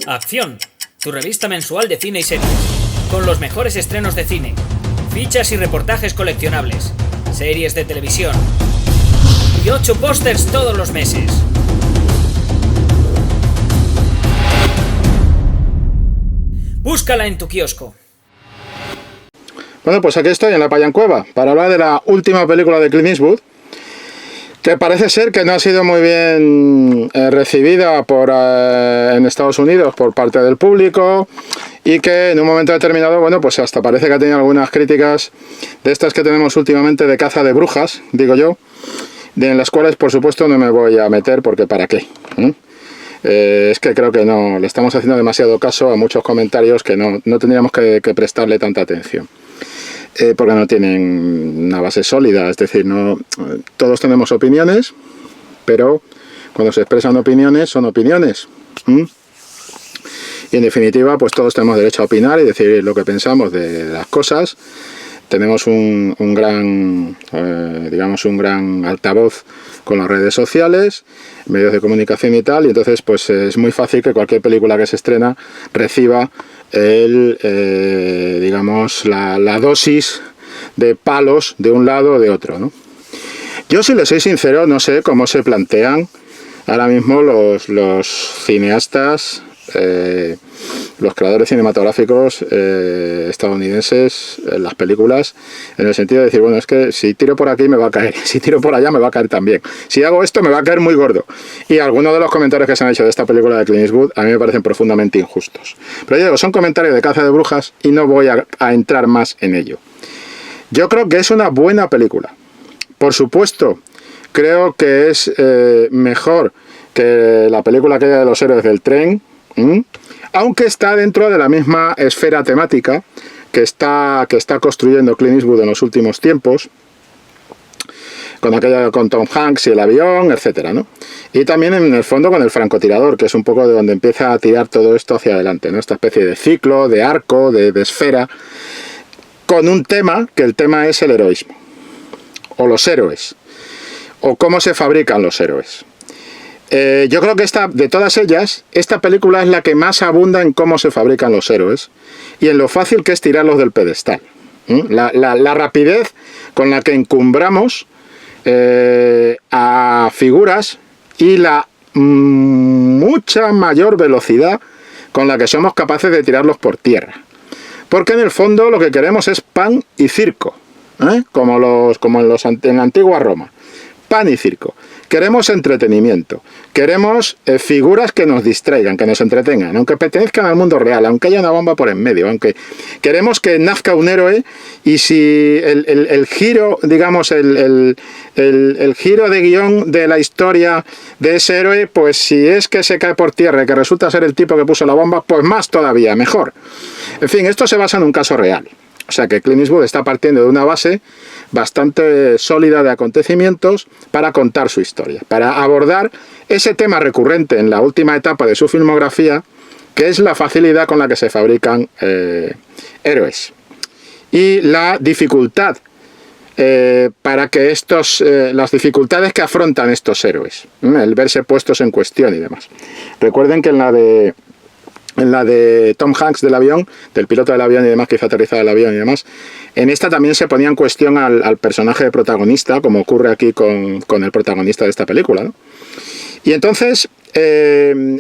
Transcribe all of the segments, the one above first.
Acción, tu revista mensual de cine y series, con los mejores estrenos de cine, fichas y reportajes coleccionables, series de televisión y 8 pósters todos los meses. Búscala en tu kiosco. Bueno, pues aquí estoy en la Payancueva para hablar de la última película de Clint Eastwood, que parece ser que no ha sido muy bien recibida en Estados Unidos por parte del público, y que en un momento determinado, bueno, pues hasta parece que ha tenido algunas críticas de estas que tenemos últimamente de caza de brujas, digo yo, en las cuales por supuesto no me voy a meter porque ¿para qué? Es que creo que no le estamos haciendo demasiado caso a muchos comentarios que no tendríamos que prestarle tanta atención. Porque no tienen una base sólida, es decir, todos tenemos opiniones, pero cuando se expresan opiniones son opiniones. Y en definitiva, pues todos tenemos derecho a opinar y decir lo que pensamos de las cosas. Tenemos un gran altavoz con las redes sociales, medios de comunicación y tal, y entonces pues es muy fácil que cualquier película que se estrena reciba la dosis de palos de un lado o de otro, ¿no? Yo, si les soy sincero, no sé cómo se plantean ahora mismo los cineastas, los creadores cinematográficos estadounidenses, las películas, en el sentido de decir, bueno, es que si tiro por aquí me va a caer, si tiro por allá me va a caer también, si hago esto me va a caer muy gordo. Y algunos de los comentarios que se han hecho de esta película de Clint Eastwood a mí me parecen profundamente injustos, pero yo digo, son comentarios de caza de brujas y no voy a entrar más en ello. Yo creo que es una buena película, por supuesto. Creo que es mejor que la película aquella de los héroes del tren, aunque está dentro de la misma esfera temática que está construyendo Clint Eastwood en los últimos tiempos, con Tom Hanks y el avión, etcétera, ¿no? Y también en el fondo con el francotirador, que es un poco de donde empieza a tirar todo esto hacia adelante, ¿no? Esta especie de ciclo, de arco, de esfera, con un tema, que el tema es el heroísmo, o los héroes, o cómo se fabrican los héroes. Yo creo que de todas ellas, esta película es la que más abunda en cómo se fabrican los héroes y en lo fácil que es tirarlos del pedestal. La rapidez con la que encumbramos a figuras y la mucha mayor velocidad con la que somos capaces de tirarlos por tierra. Porque en el fondo lo que queremos es pan y circo, como en la antigua Roma. Pan y circo. Queremos entretenimiento, queremos figuras que nos distraigan, que nos entretengan, aunque pertenezcan al mundo real, aunque haya una bomba por en medio, aunque queremos que nazca un héroe, y si el giro, digamos, el giro de guión de la historia de ese héroe, pues si es que se cae por tierra y que resulta ser el tipo que puso la bomba, pues más todavía, mejor. En fin, esto se basa en un caso real. O sea que Clint Eastwood está partiendo de una base bastante sólida de acontecimientos para contar su historia, para abordar ese tema recurrente en la última etapa de su filmografía, que es la facilidad con la que se fabrican héroes y la dificultad para que las dificultades que afrontan estos héroes, el verse puestos en cuestión y demás. Recuerden que en la de Tom Hanks del avión, del piloto del avión y demás, que hizo aterrizar el avión y demás, en esta también se ponía en cuestión al personaje protagonista, como ocurre aquí con el protagonista de esta película, ¿no? Y entonces,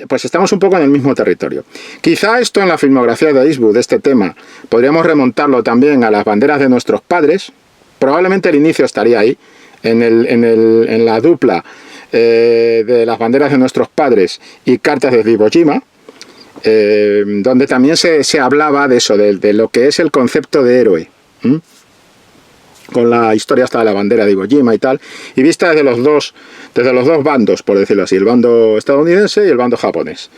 pues estamos un poco en el mismo territorio. Quizá esto en la filmografía de Eastwood, este tema, podríamos remontarlo también a Las banderas de nuestros padres. Probablemente el inicio estaría ahí, en la dupla de Las banderas de nuestros padres y Cartas de Iwo Jima, donde también se hablaba de eso, de lo que es el concepto de héroe, con la historia hasta de la bandera de Iwo Jima y tal, y vista desde los dos bandos, por decirlo así, el bando estadounidense y el bando japonés,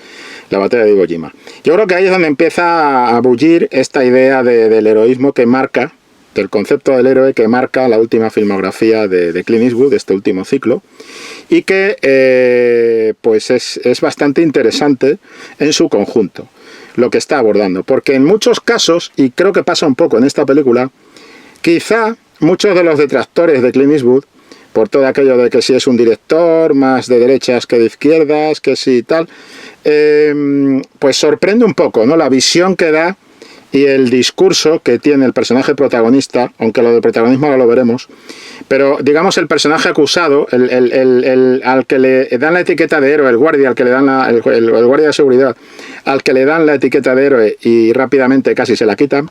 la batalla de Iwo Jima. Yo creo que ahí es donde empieza a bullir esta idea del heroísmo que marca, del concepto del héroe que marca la última filmografía de Clint Eastwood, de este último ciclo, y que pues es bastante interesante en su conjunto lo que está abordando, porque en muchos casos, y creo que pasa un poco en esta película, quizá muchos de los detractores de Clint Eastwood, por todo aquello de que si es un director más de derechas que de izquierdas, que si tal, pues sorprende un poco, ¿no? La visión que da y el discurso que tiene el personaje protagonista, aunque lo del protagonismo ahora lo veremos, pero digamos el personaje acusado, al que le dan la etiqueta de héroe, el guardia, al que le dan el guardia de seguridad, al que le dan la etiqueta de héroe y rápidamente casi se la quitan,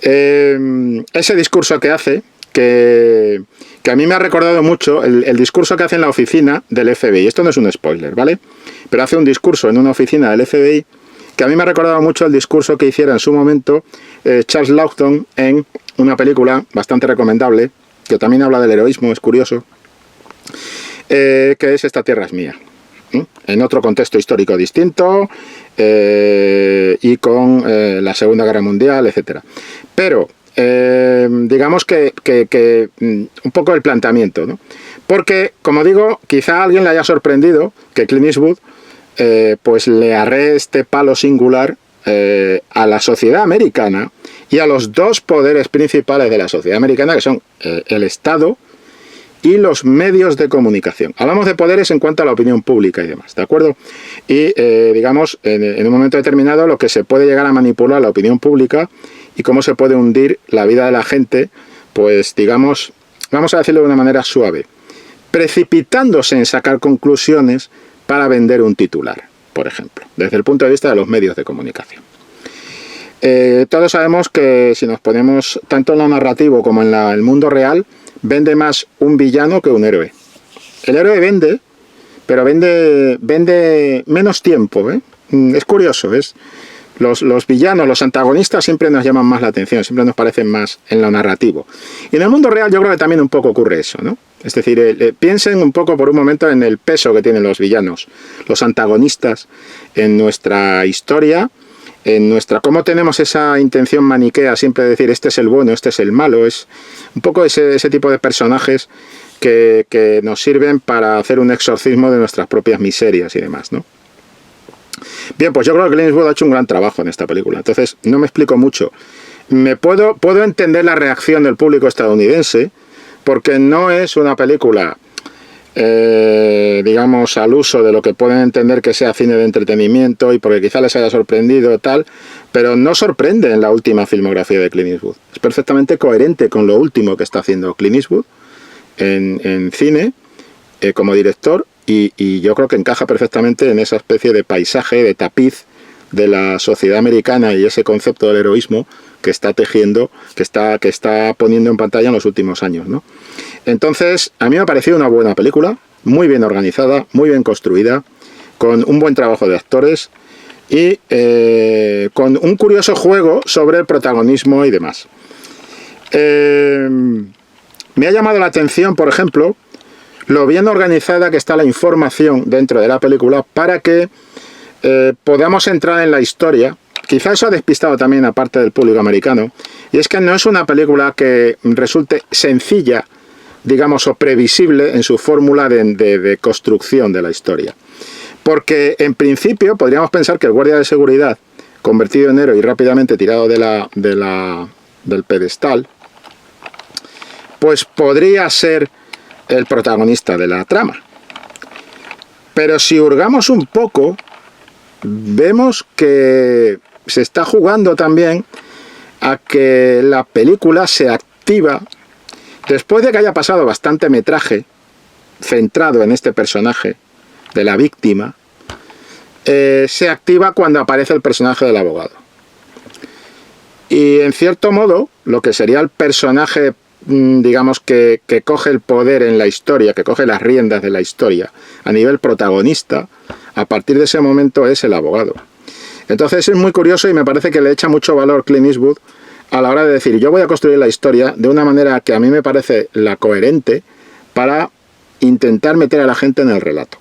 ese discurso que hace, que a mí me ha recordado mucho el discurso que hace en la oficina del FBI. Esto no es un spoiler, ¿vale? Pero hace un discurso en una oficina del FBI que a mí me ha recordado mucho el discurso que hiciera en su momento Charles Laughton en una película bastante recomendable, que también habla del heroísmo, es curioso, que es Esta tierra es mía. En otro contexto histórico distinto y con la Segunda Guerra Mundial, etc. Pero digamos que un poco el planteamiento, ¿no? Porque, como digo, quizá a alguien le haya sorprendido que Clint Eastwood pues le arree este palo singular a la sociedad americana y a los dos poderes principales de la sociedad americana, que son el Estado y los medios de comunicación. Hablamos de poderes en cuanto a la opinión pública y demás, ¿de acuerdo? Y digamos, en un momento determinado, lo que se puede llegar a manipular la opinión pública y cómo se puede hundir la vida de la gente, pues digamos, vamos a decirlo de una manera suave, precipitándose en sacar conclusiones para vender un titular, por ejemplo, desde el punto de vista de los medios de comunicación. Todos sabemos que si nos ponemos tanto en lo narrativo como en el mundo real, vende más un villano que un héroe. El héroe vende, pero vende menos tiempo, ¿eh? Es curioso, los villanos, los antagonistas siempre nos llaman más la atención, siempre nos parecen más en lo narrativo. Y en el mundo real yo creo que también un poco ocurre eso, ¿no? Es decir, piensen un poco por un momento en el peso que tienen los villanos, los antagonistas en nuestra historia, cómo tenemos esa intención maniquea siempre de decir este es el bueno, este es el malo. Es un poco ese tipo de personajes que nos sirven para hacer un exorcismo de nuestras propias miserias y demás, ¿no? Bien, pues yo creo que Clint Eastwood ha hecho un gran trabajo en esta película, entonces no me explico mucho. Puedo entender la reacción del público estadounidense, porque no es una película, digamos, al uso de lo que pueden entender que sea cine de entretenimiento y porque quizá les haya sorprendido tal, pero no sorprende en la última filmografía de Clint Eastwood. Es perfectamente coherente con lo último que está haciendo Clint Eastwood en cine como director y yo creo que encaja perfectamente en esa especie de paisaje, de tapiz de la sociedad americana y ese concepto del heroísmo que está tejiendo, que está poniendo en pantalla en los últimos años, ¿no? Entonces, a mí me ha parecido una buena película, muy bien organizada, muy bien construida, con un buen trabajo de actores y con un curioso juego sobre el protagonismo y demás. Me ha llamado la atención, por ejemplo, lo bien organizada que está la información dentro de la película para que podamos entrar en la historia. Quizá eso ha despistado también a parte del público americano, y es que no es una película que resulte sencilla, digamos, o previsible en su fórmula de construcción de la historia. Porque en principio podríamos pensar que el guardia de seguridad, convertido en héroe y rápidamente tirado del pedestal, pues podría ser el protagonista de la trama. Pero si hurgamos un poco, vemos que se está jugando también a que la película se activa después de que haya pasado bastante metraje centrado en este personaje de la víctima. Se activa cuando aparece el personaje del abogado. Y en cierto modo, lo que sería el personaje, digamos, que coge el poder en la historia, que coge las riendas de la historia a nivel protagonista, a partir de ese momento es el abogado. Entonces es muy curioso y me parece que le echa mucho valor Clint Eastwood a la hora de decir, yo voy a construir la historia de una manera que a mí me parece la coherente para intentar meter a la gente en el relato.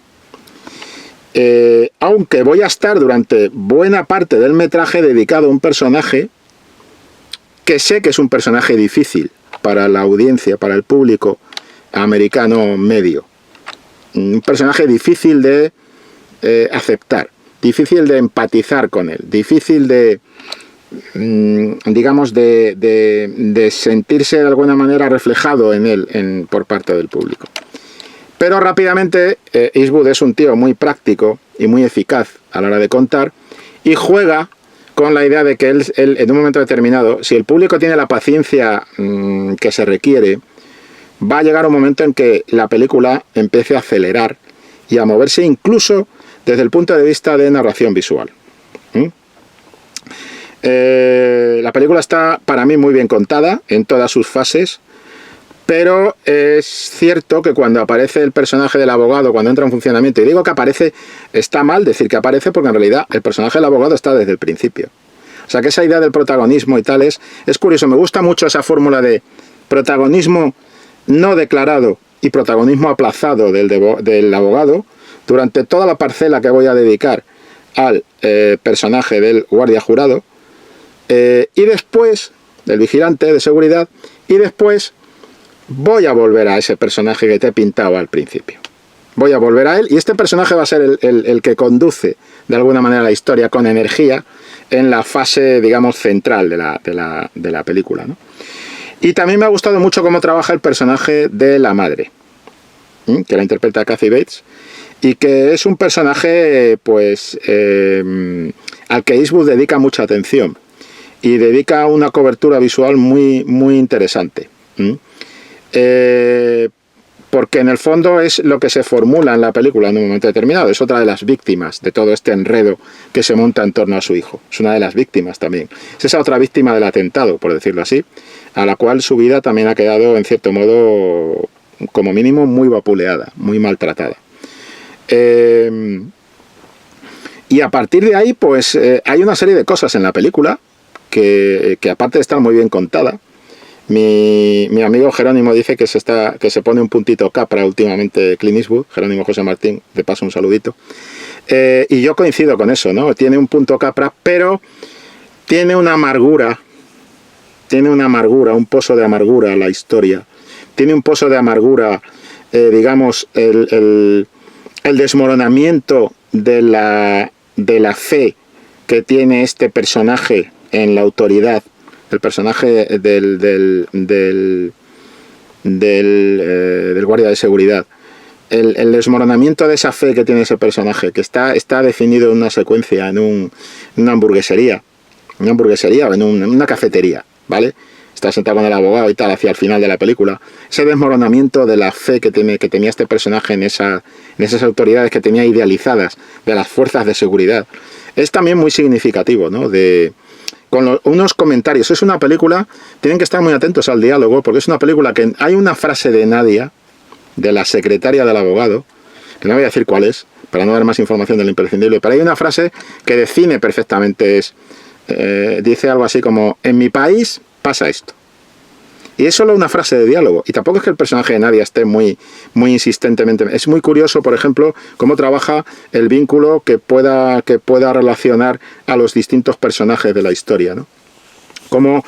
Aunque voy a estar durante buena parte del metraje dedicado a un personaje que sé que es un personaje difícil para la audiencia, para el público americano medio. Un personaje difícil de aceptar, difícil de empatizar con él, difícil de, digamos, de sentirse de alguna manera reflejado en él por parte del público. Pero rápidamente Eastwood es un tío muy práctico y muy eficaz a la hora de contar, y juega con la idea de que él en un momento determinado, si el público tiene la paciencia que se requiere, va a llegar un momento en que la película empiece a acelerar y a moverse incluso desde el punto de vista de narración visual. La película está para mí muy bien contada en todas sus fases, pero es cierto que cuando aparece el personaje del abogado, cuando entra en funcionamiento, y digo que aparece, está mal decir que aparece porque en realidad el personaje del abogado está desde el principio. O sea que esa idea del protagonismo y tal es curioso. Me gusta mucho esa fórmula de protagonismo no declarado y protagonismo aplazado del abogado durante toda la parcela que voy a dedicar al personaje del guardia jurado, y después del vigilante de seguridad, y después voy a volver a ese personaje que te he pintado al principio. Voy a volver a él, y este personaje va a ser el que conduce de alguna manera la historia con energía en la fase, digamos, central de la película, ¿no? Y también me ha gustado mucho cómo trabaja el personaje de la madre, que la interpreta Kathy Bates, y que es un personaje pues al que Eastwood dedica mucha atención y dedica una cobertura visual muy, muy interesante. Porque en el fondo es lo que se formula en la película en un momento determinado. Es otra de las víctimas de todo este enredo que se monta en torno a su hijo. Es una de las víctimas también. Es esa otra víctima del atentado, por decirlo así, a la cual su vida también ha quedado, en cierto modo, como mínimo, muy vapuleada, muy maltratada. Y a partir de ahí, pues hay una serie de cosas en la película que aparte de estar muy bien contada, mi amigo Jerónimo dice que se pone un puntito capra últimamente Clint Eastwood, Jerónimo José Martín, de paso un saludito, y yo coincido con eso, ¿no? Tiene un punto capra, pero tiene una amargura, un pozo de amargura la historia, tiene un pozo de amargura, digamos, el desmoronamiento de la fe que tiene este personaje en la autoridad, el personaje del guardia de seguridad, el desmoronamiento de esa fe que tiene ese personaje, que está definido en una secuencia en una hamburguesería o en una cafetería, ¿vale? Está sentado con el abogado y tal hacia el final de la película. Ese desmoronamiento de la fe que tenía este personaje en esas autoridades que tenía idealizadas de las fuerzas de seguridad es también muy significativo, ¿no? Con unos comentarios. Es una película, tienen que estar muy atentos al diálogo, porque es una película que hay una frase de Nadia, de la secretaria del abogado, que no voy a decir cuál es, para no dar más información de lo imprescindible, pero hay una frase que define perfectamente, dice algo así como: en mi país pasa esto. Y es solo una frase de diálogo, y tampoco es que el personaje de Nadia esté muy, muy insistentemente. Es muy curioso, por ejemplo, cómo trabaja el vínculo que pueda relacionar a los distintos personajes de la historia, ¿no? Cómo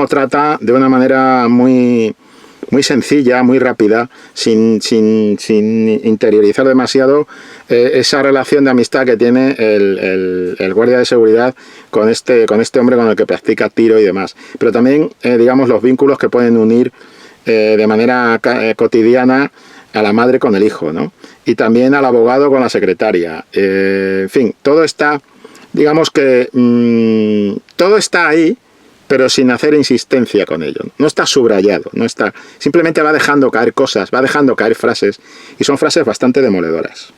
trata de una manera muy, muy sencilla, muy rápida, sin interiorizar demasiado esa relación de amistad que tiene el guardia de seguridad con este hombre con el que practica tiro y demás. Pero también, digamos, los vínculos que pueden unir de manera cotidiana a la madre con el hijo, ¿no? Y también al abogado con la secretaria. En fin, todo está, digamos que todo está ahí, pero sin hacer insistencia con ello. No está subrayado, simplemente va dejando caer cosas, va dejando caer frases, y son frases bastante demoledoras.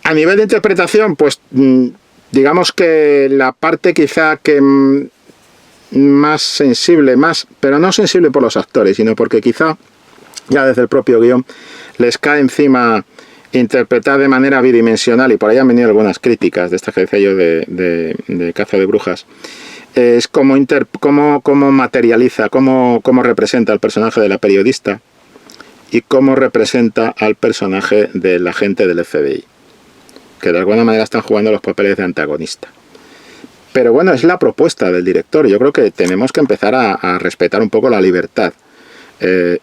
A nivel de interpretación, pues digamos que la parte quizá que más sensible, pero no sensible por los actores, sino porque quizá ya desde el propio guión les cae encima interpretar de manera bidimensional, y por ahí han venido algunas críticas de esta que decía yo de Caza de Brujas, es cómo materializa, cómo representa al personaje de la periodista y cómo representa al personaje del agente del FBI, que de alguna manera están jugando los papeles de antagonista. Pero bueno, es la propuesta del director. Yo creo que tenemos que empezar a respetar un poco la libertad,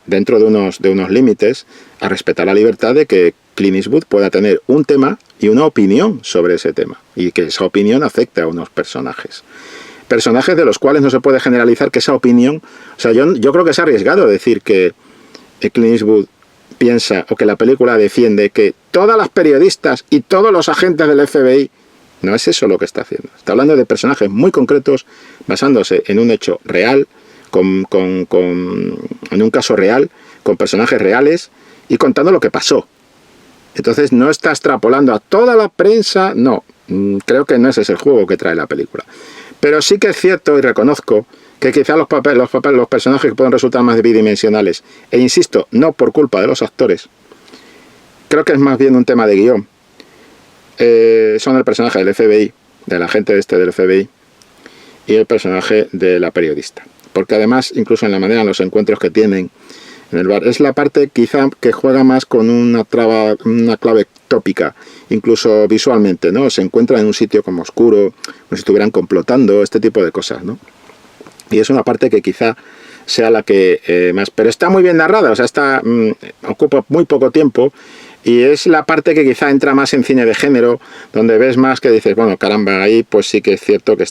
dentro de unos límites, a respetar la libertad de que Clint Eastwood pueda tener un tema y una opinión sobre ese tema, y que esa opinión afecte a unos personajes de los cuales no se puede generalizar que esa opinión, o sea, yo creo que es arriesgado decir que Clint Eastwood piensa o que la película defiende que todas las periodistas y todos los agentes del FBI, no es eso lo que está haciendo. Está hablando de personajes muy concretos, basándose en un hecho real, en un caso real, con personajes reales y contando lo que pasó. Entonces no está extrapolando a toda la prensa, no. Creo que no ese es el juego que trae la película. Pero sí que es cierto y reconozco que quizá los personajes pueden resultar más bidimensionales. E insisto, no por culpa de los actores. Creo que es más bien un tema de guión. Son el personaje del FBI, del agente del FBI, y el personaje de la periodista. Porque además, incluso en la manera, en los encuentros que tienen en el bar, es la parte quizá que juega más con una clave tópica, incluso visualmente, ¿no? Se encuentran en un sitio como oscuro, como si estuvieran complotando, este tipo de cosas, ¿no? Y es una parte que quizá sea la que más... Pero está muy bien narrada, o sea, ocupa muy poco tiempo, y es la parte que quizá entra más en cine de género, donde ves más que dices, bueno, caramba, ahí pues sí que es cierto que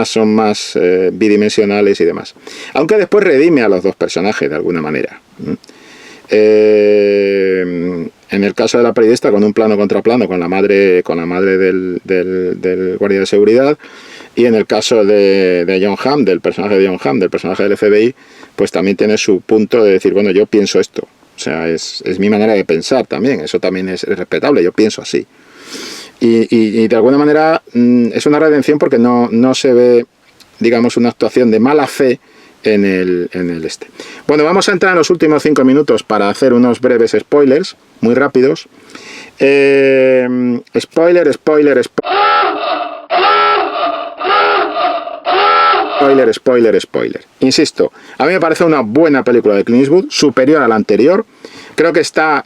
son más bidimensionales y demás. Aunque después redime a los dos personajes de alguna manera. En el caso de la periodista, con un plano contra plano con la madre del guardia de seguridad, y en el caso de John Hamm, del personaje de John Hamm, del personaje del FBI, pues también tiene su punto de decir, bueno, yo pienso esto. O sea, es mi manera de pensar también, eso también es respetable, yo pienso así. Y de alguna manera es una redención porque no se ve, digamos, una actuación de mala fe en el este. Bueno, vamos a entrar en los últimos 5 minutos para hacer unos breves spoilers, muy rápidos. Spoiler. Insisto, a mí me parece una buena película de Clint Eastwood, superior a la anterior. Creo que está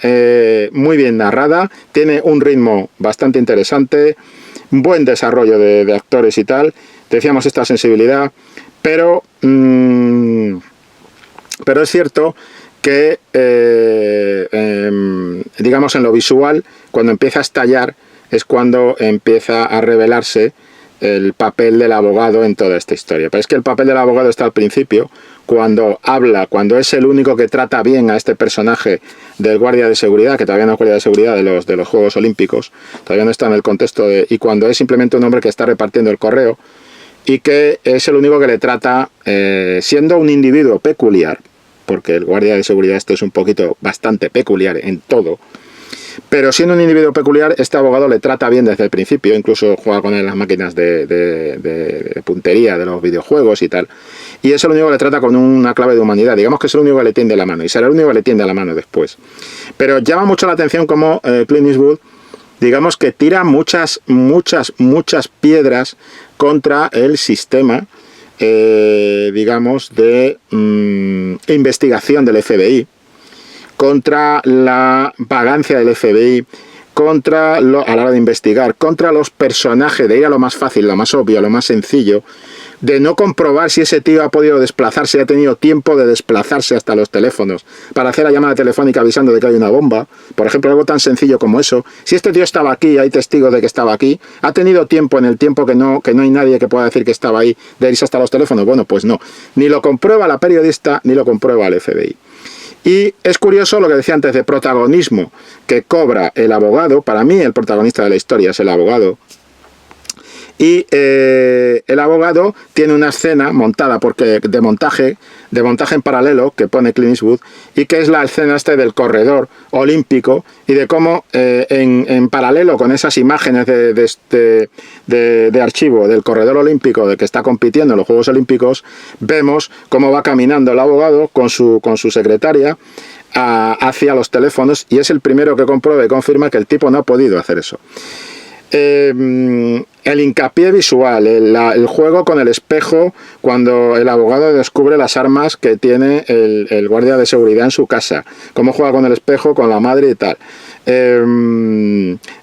muy bien narrada, tiene un ritmo bastante interesante, un buen desarrollo de actores y tal. Decíamos esta sensibilidad, pero es cierto que, digamos, en lo visual, cuando empieza a estallar, es cuando empieza a revelarse el papel del abogado en toda esta historia. Pero es que el papel del abogado está al principio, cuando habla, cuando es el único que trata bien a este personaje del guardia de seguridad, que todavía no es guardia de seguridad de los Juegos Olímpicos, todavía no está en el contexto y cuando es simplemente un hombre que está repartiendo el correo, y que es el único que le trata, siendo un individuo peculiar, porque el guardia de seguridad es un poquito bastante peculiar en todo, pero siendo un individuo peculiar, este abogado le trata bien desde el principio, incluso juega con él en las máquinas de puntería de los videojuegos y tal, y es el único que le trata con una clave de humanidad, digamos que es el único que le tiende la mano, y será el único que le tiende la mano después. Pero llama mucho la atención como Clint Eastwood, digamos que tira muchas piedras contra el sistema, digamos, de investigación del FBI, contra la vagancia del FBI, a la hora de investigar, contra los personajes, de ir a lo más fácil, lo más obvio, lo más sencillo, de no comprobar si ese tío ha podido desplazarse, ha tenido tiempo de desplazarse hasta los teléfonos para hacer la llamada telefónica avisando de que hay una bomba, por ejemplo, algo tan sencillo como eso. Si este tío estaba aquí, hay testigos de que estaba aquí, ha tenido tiempo en el tiempo que no hay nadie que pueda decir que estaba ahí, de irse hasta los teléfonos. Bueno, pues no, ni lo comprueba la periodista, ni lo comprueba el FBI. Y es curioso lo que decía antes de protagonismo que cobra el abogado. Para mí el protagonista de la historia es el abogado. Y el abogado tiene una escena montada de montaje en paralelo que pone Clint Eastwood, y que es la escena del corredor olímpico, y de cómo en paralelo con esas imágenes de archivo del corredor olímpico de que está compitiendo en los Juegos Olímpicos, vemos cómo va caminando el abogado con su secretaria hacia los teléfonos, y es el primero que comprueba y confirma que el tipo no ha podido hacer eso. El hincapié visual, el juego con el espejo cuando el abogado descubre las armas que tiene el guardia de seguridad en su casa, cómo juega con el espejo, con la madre y tal.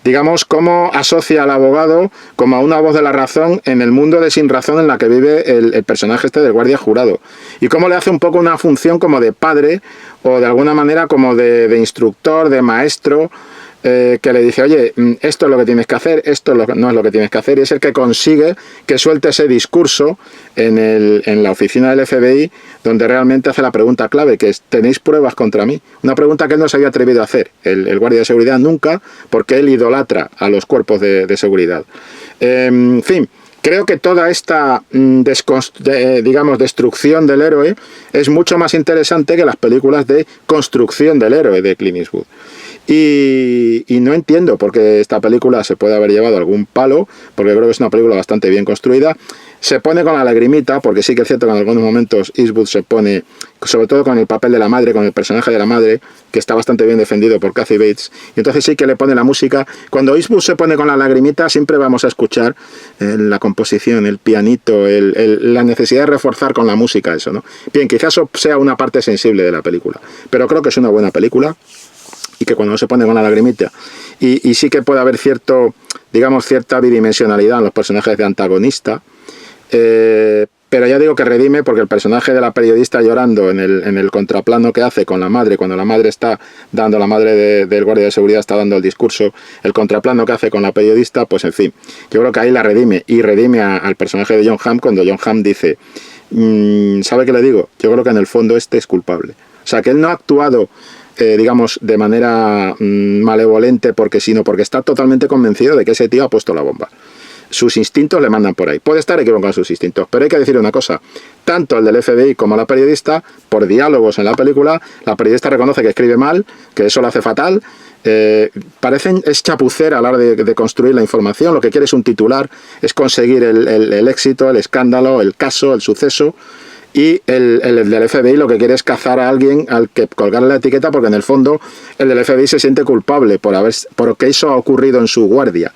Digamos, cómo asocia al abogado como a una voz de la razón en el mundo de sin razón en la que vive el personaje del guardia jurado, y cómo le hace un poco una función como de padre, o de alguna manera como de instructor, de maestro, que le dice, oye, esto es lo que tienes que hacer, esto no es lo que tienes que hacer, y es el que consigue que suelte ese discurso en la oficina del FBI, donde realmente hace la pregunta clave, que es, ¿tenéis pruebas contra mí? Una pregunta que él no se había atrevido a hacer, el guardia de seguridad nunca, porque él idolatra a los cuerpos de seguridad. En fin, creo que toda esta, destrucción del héroe es mucho más interesante que las películas de construcción del héroe de Clint Eastwood. Y no entiendo por qué esta película se puede haber llevado algún palo, porque creo que es una película bastante bien construida. Se pone con la lagrimita, porque sí que es cierto que en algunos momentos Eastwood se pone, sobre todo con el papel de la madre, con el personaje de la madre, que está bastante bien defendido por Kathy Bates, y entonces sí que le pone la música. Cuando Eastwood se pone con la lagrimita, siempre vamos a escuchar la composición, el pianito, la necesidad de reforzar con la música eso, ¿no? Bien, quizás eso sea una parte sensible de la película, pero creo que es una buena película, y que cuando no se pone con la lagrimita, y sí que puede haber cierta bidimensionalidad en los personajes de antagonista, pero ya digo que redime, porque el personaje de la periodista llorando en el contraplano que hace con la madre, cuando la madre del guardia de seguridad está dando el discurso, el contraplano que hace con la periodista, pues en fin, yo creo que ahí la redime, y redime al personaje de Jon Hamm cuando Jon Hamm dice, ¿sabe qué le digo? Yo creo que en el fondo este es culpable. O sea, que él no ha actuado de manera malevolente sino porque está totalmente convencido de que ese tío ha puesto la bomba. Sus instintos le mandan por ahí. Puede estar equivocado en sus instintos, pero hay que decir una cosa. Tanto el del FBI como la periodista, por diálogos en la película, la periodista reconoce que escribe mal, que eso lo hace fatal. Es chapucera a la hora de construir la información. Lo que quiere es un titular, es conseguir el éxito, el escándalo, el caso, el suceso. Y el del FBI lo que quiere es cazar a alguien al que colgarle la etiqueta, porque en el fondo el del FBI se siente culpable porque eso ha ocurrido en su guardia,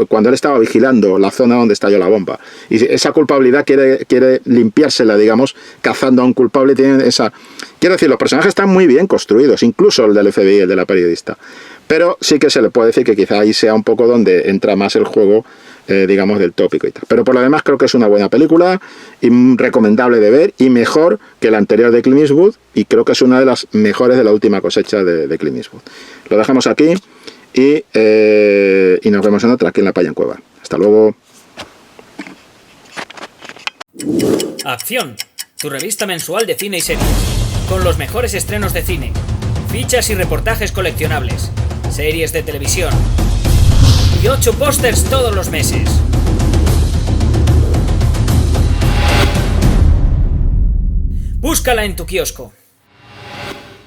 cuando él estaba vigilando la zona donde estalló la bomba. Y esa culpabilidad quiere limpiársela, cazando a un culpable. Quiero decir, los personajes están muy bien construidos, incluso el del FBI y el de la periodista. Pero sí que se le puede decir que quizá ahí sea un poco donde entra más el juego, del tópico y tal. Pero por lo demás creo que es una buena película y recomendable de ver, y mejor que la anterior de Clint Eastwood, y creo que es una de las mejores de la última cosecha de Clint Eastwood. Lo dejamos aquí y nos vemos en otra, aquí en La Palla en Cueva. Hasta luego. Acción, tu revista mensual de cine y series, con los mejores estrenos de cine, fichas y reportajes coleccionables, series de televisión y 8 pósters todos los meses. Búscala en tu kiosco.